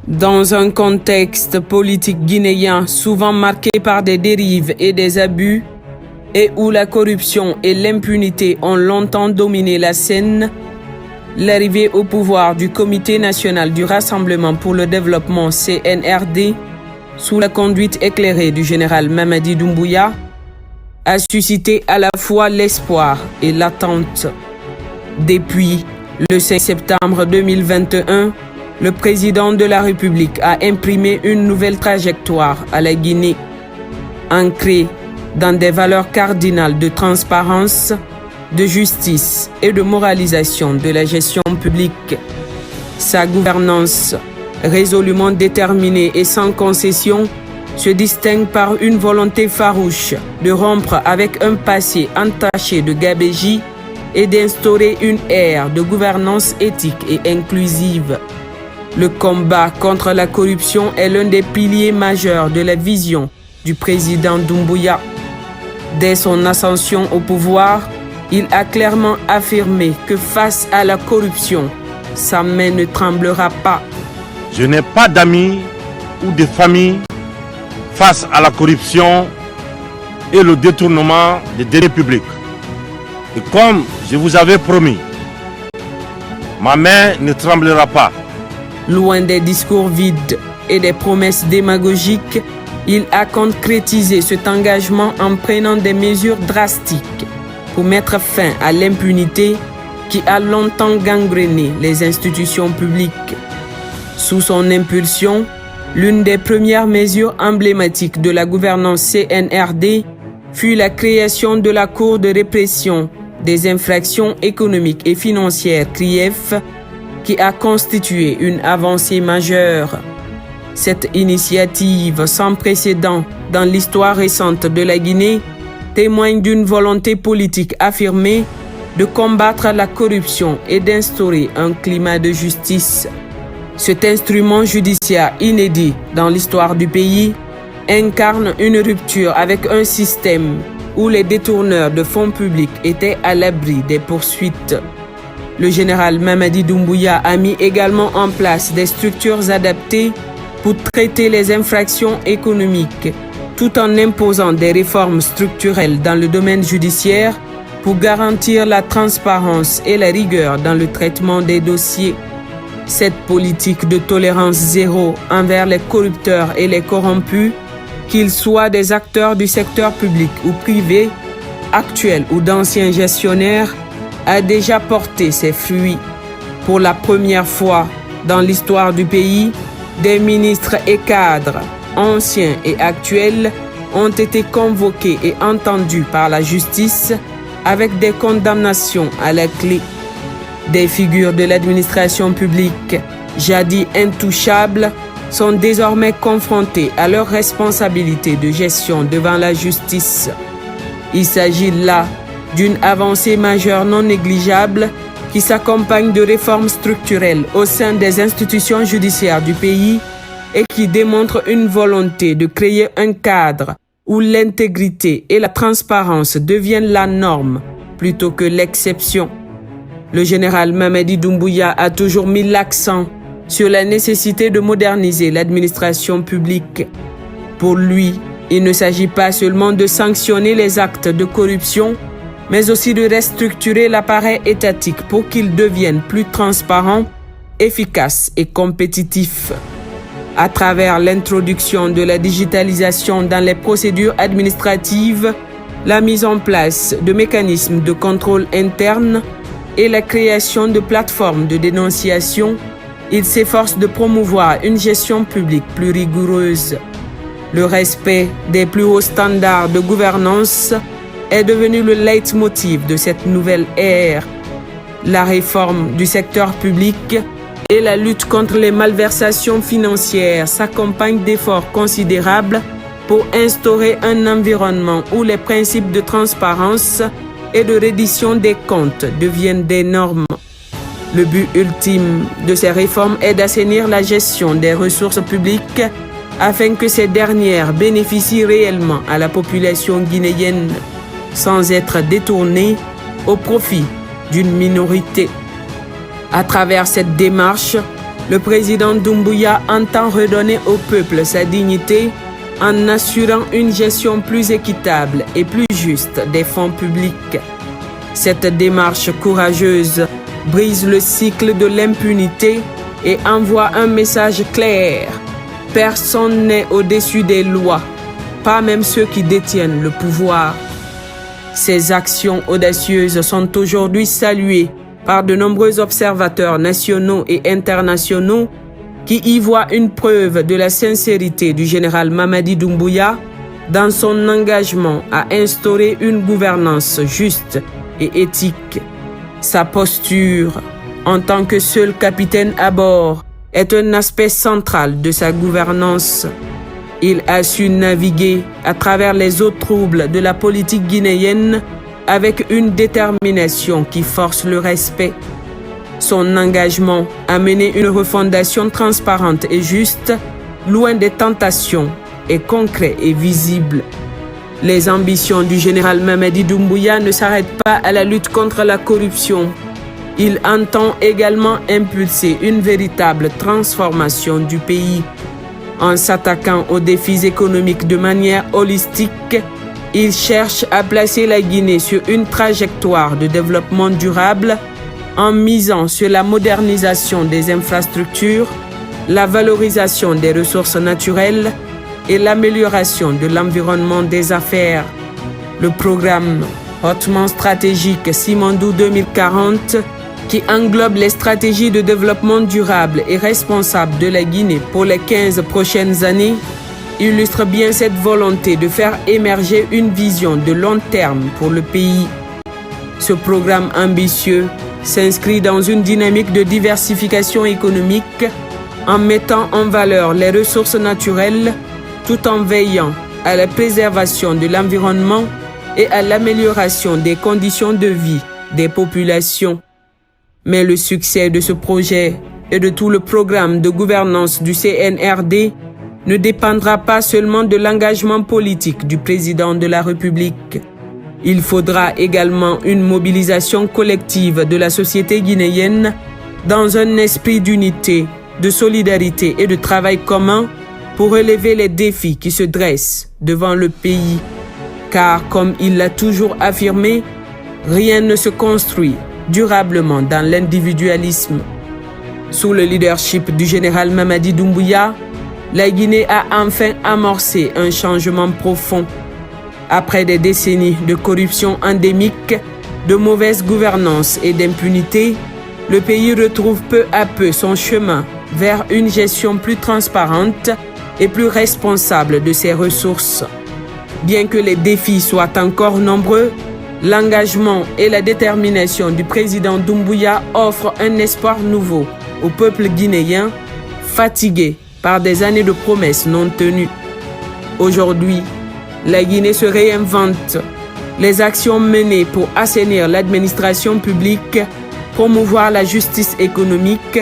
Dans un contexte politique guinéen souvent marqué par des dérives et des abus, et où la corruption et l'impunité ont longtemps dominé la scène, l'arrivée au pouvoir du Comité national du Rassemblement pour le développement CNRD, sous la conduite éclairée du général Mamadi Doumbouya, a suscité à la fois l'espoir et l'attente. Depuis le 5 septembre 2021, le président de la République a imprimé une nouvelle trajectoire à la Guinée, ancrée dans des valeurs cardinales de transparence, de justice et de moralisation de la gestion publique. Sa gouvernance, résolument déterminée et sans concession, se distingue par une volonté farouche de rompre avec un passé entaché de gabegie et d'instaurer une ère de gouvernance éthique et inclusive. Le combat contre la corruption est l'un des piliers majeurs de la vision du président Doumbouya. Dès son ascension au pouvoir, il a clairement affirmé que face à la corruption, sa main ne tremblera pas. Je n'ai pas d'amis ou de famille face à la corruption et le détournement des deniers publics. Et comme je vous avais promis, ma main ne tremblera pas. Loin des discours vides et des promesses démagogiques, il a concrétisé cet engagement en prenant des mesures drastiques pour mettre fin à l'impunité qui a longtemps gangréné les institutions publiques. Sous son impulsion, l'une des premières mesures emblématiques de la gouvernance CNRD fut la création de la Cour de répression des infractions économiques et financières CRIEF, qui a constitué une avancée majeure. Cette initiative sans précédent dans l'histoire récente de la Guinée témoigne d'une volonté politique affirmée de combattre la corruption et d'instaurer un climat de justice. Cet instrument judiciaire inédit dans l'histoire du pays incarne une rupture avec un système où les détourneurs de fonds publics étaient à l'abri des poursuites. Le général Mamadi Doumbouya a mis également en place des structures adaptées pour traiter les infractions économiques, tout en imposant des réformes structurelles dans le domaine judiciaire pour garantir la transparence et la rigueur dans le traitement des dossiers. Cette politique de tolérance zéro envers les corrupteurs et les corrompus, qu'ils soient des acteurs du secteur public ou privé, actuels ou d'anciens gestionnaires, a déjà porté ses fruits. Pour la première fois dans l'histoire du pays, des ministres et cadres, anciens et actuels, ont été convoqués et entendus par la justice avec des condamnations à la clé. Des figures de l'administration publique, jadis intouchables, sont désormais confrontées à leurs responsabilités de gestion devant la justice. Il s'agit là d'une avancée majeure non négligeable qui s'accompagne de réformes structurelles au sein des institutions judiciaires du pays et qui démontre une volonté de créer un cadre où l'intégrité et la transparence deviennent la norme plutôt que l'exception. Le général Mamadi Doumbouya a toujours mis l'accent sur la nécessité de moderniser l'administration publique. Pour lui, il ne s'agit pas seulement de sanctionner les actes de corruption, mais aussi de restructurer l'appareil étatique pour qu'il devienne plus transparent, efficace et compétitif. À travers l'introduction de la digitalisation dans les procédures administratives, la mise en place de mécanismes de contrôle interne et la création de plateformes de dénonciation, il s'efforce de promouvoir une gestion publique plus rigoureuse. Le respect des plus hauts standards de gouvernance est devenu le leitmotiv de cette nouvelle ère. La réforme du secteur public et la lutte contre les malversations financières s'accompagnent d'efforts considérables pour instaurer un environnement où les principes de transparence et de reddition des comptes deviennent des normes. Le but ultime de ces réformes est d'assainir la gestion des ressources publiques afin que ces dernières bénéficient réellement à la population guinéenne, sans être détournées au profit d'une minorité. À travers cette démarche, le président Doumbouya entend redonner au peuple sa dignité en assurant une gestion plus équitable et plus juste des fonds publics. Cette démarche courageuse brise le cycle de l'impunité et envoie un message clair. Personne n'est au-dessus des lois, pas même ceux qui détiennent le pouvoir. Ces actions audacieuses sont aujourd'hui saluées par de nombreux observateurs nationaux et internationaux qui y voient une preuve de la sincérité du général Mamadi Doumbouya dans son engagement à instaurer une gouvernance juste et éthique. Sa posture, en tant que seul capitaine à bord, est un aspect central de sa gouvernance. Il a su naviguer à travers les eaux troubles de la politique guinéenne avec une détermination qui force le respect. Son engagement a mené une refondation transparente et juste, loin des tentations, est concret et visible. Les ambitions du général Mamadi Doumbouya ne s'arrêtent pas à la lutte contre la corruption. Il entend également impulser une véritable transformation du pays. En s'attaquant aux défis économiques de manière holistique, il cherche à placer la Guinée sur une trajectoire de développement durable en misant sur la modernisation des infrastructures, la valorisation des ressources naturelles et l'amélioration de l'environnement des affaires. Le programme hautement stratégique Simandou 2040, qui englobe les stratégies de développement durable et responsable de la Guinée pour les 15 prochaines années, illustre bien cette volonté de faire émerger une vision de long terme pour le pays. Ce programme ambitieux s'inscrit dans une dynamique de diversification économique en mettant en valeur les ressources naturelles tout en veillant à la préservation de l'environnement et à l'amélioration des conditions de vie des populations. Mais le succès de ce projet et de tout le programme de gouvernance du CNRD ne dépendra pas seulement de l'engagement politique du président de la République. Il faudra également une mobilisation collective de la société guinéenne dans un esprit d'unité, de solidarité et de travail commun pour relever les défis qui se dressent devant le pays. Car, comme il l'a toujours affirmé, rien ne se construit durablement dans l'individualisme. Sous le leadership du général Mamadi Doumbouya, la Guinée a enfin amorcé un changement profond. Après des décennies de corruption endémique, de mauvaise gouvernance et d'impunité, le pays retrouve peu à peu son chemin vers une gestion plus transparente et plus responsable de ses ressources. Bien que les défis soient encore nombreux, l'engagement et la détermination du président Doumbouya offrent un espoir nouveau au peuple guinéen, fatigué par des années de promesses non tenues. Aujourd'hui, la Guinée se réinvente. Les actions menées pour assainir l'administration publique, promouvoir la justice économique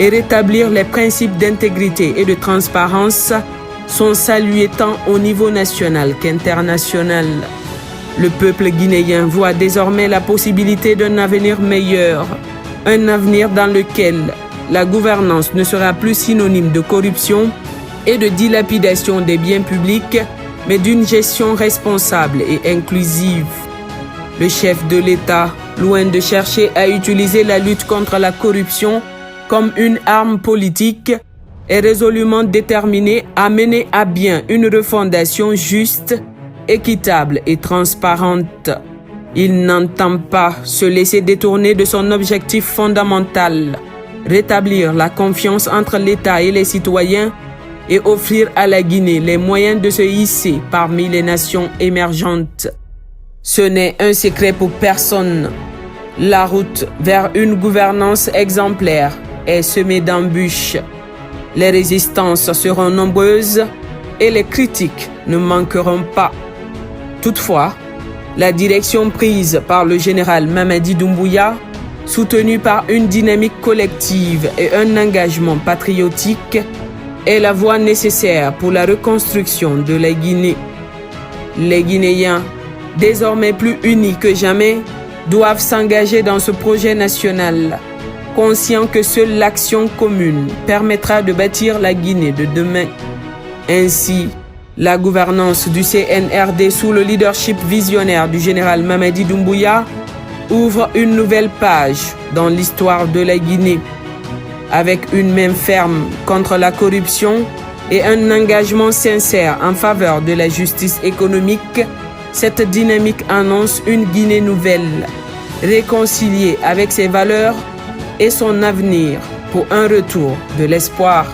et rétablir les principes d'intégrité et de transparence sont saluées tant au niveau national qu'international. Le peuple guinéen voit désormais la possibilité d'un avenir meilleur, un avenir dans lequel la gouvernance ne sera plus synonyme de corruption et de dilapidation des biens publics, mais d'une gestion responsable et inclusive. Le chef de l'État, loin de chercher à utiliser la lutte contre la corruption comme une arme politique, est résolument déterminé à mener à bien une refondation juste, équitable et transparente. Il n'entend pas se laisser détourner de son objectif fondamental, rétablir la confiance entre l'État et les citoyens et offrir à la Guinée les moyens de se hisser parmi les nations émergentes. Ce n'est un secret pour personne. La route vers une gouvernance exemplaire est semée d'embûches. Les résistances seront nombreuses et les critiques ne manqueront pas. Toutefois, la direction prise par le général Mamadi Doumbouya, soutenue par une dynamique collective et un engagement patriotique, est la voie nécessaire pour la reconstruction de la Guinée. Les Guinéens, désormais plus unis que jamais, doivent s'engager dans ce projet national. conscient que seule l'action commune permettra de bâtir la Guinée de demain. Ainsi, la gouvernance du CNRD sous le leadership visionnaire du général Mamadi Doumbouya ouvre une nouvelle page dans l'histoire de la Guinée. Avec une main ferme contre la corruption et un engagement sincère en faveur de la justice économique, cette dynamique annonce une Guinée nouvelle, réconciliée avec ses valeurs et son avenir pour un retour de l'espoir.